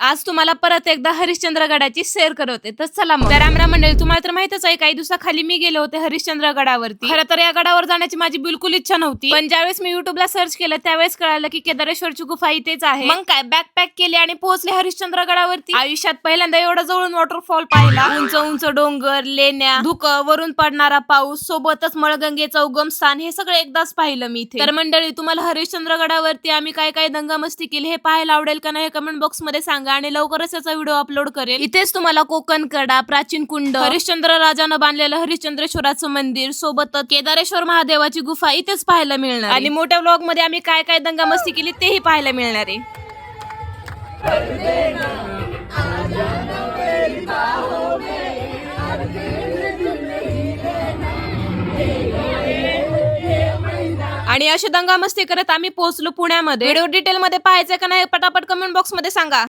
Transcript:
आज तुम्हाला परत एकदा हरिश्चंद्रगडाची सैर करवते. तर चला मग. तर रामराम मंडळी, तुम्हाला तर माहितच आहे काही दिवसाखाली मी गेले होते हरिश्चंद्रगडावरती. खरं तर या गडावर जाण्याची माझी बिलकुल इच्छा नव्हती, पण ज्यावेळेस मी युट्यूबला सर्च केलं त्यावेळेस कळालं की केदारेश्वरची गुफा इथेच आहे. मग काय बॅग पॅक केली आणि पोहोचले हरिश्चंद्रगडावरती. आयुष्यात पहिल्यांदा एवढा जवळून वॉटरफॉल पाहिला. उंच उंच डोंगर, लेण्या, धुकं, वरून पडणारा पाऊस, सोबतच मळगंगेचं उगम स्थान, हे सगळं एकदाच पाहिलं मी इथे. तर मंडळी, तुम्हाला हरिश्चंद्रगडावरती आम्ही काय काय दंगामस्ती केली हे पाहायला आवडेल का नाही कमेंट बॉक्स मध्ये सांगा, आणि लवकरच याचा व्हिडिओ अपलोड करेल. इथेच तुम्हाला कोकण कडा, प्राचीन कुंड, हरिश्चंद्र राजानं बांधलेलं हरिश्चंद्रेश्वराचं मंदिर, सोबतच केदारेश्वर महादेवाची गुफा इथेच पाहायला मिळणार. आणि मोठ्या व्लॉग मध्ये आम्ही काय काय दंगामस्ती केली तेही पाहायला मिळणार आहे. आणि अशी दंगामस्ती करत आम्ही पोहोचलो पुण्यामध्ये. व्हिडिओ डिटेल मध्ये पाहायचं का नाही पटापट कमेंट बॉक्स मध्ये सांगा.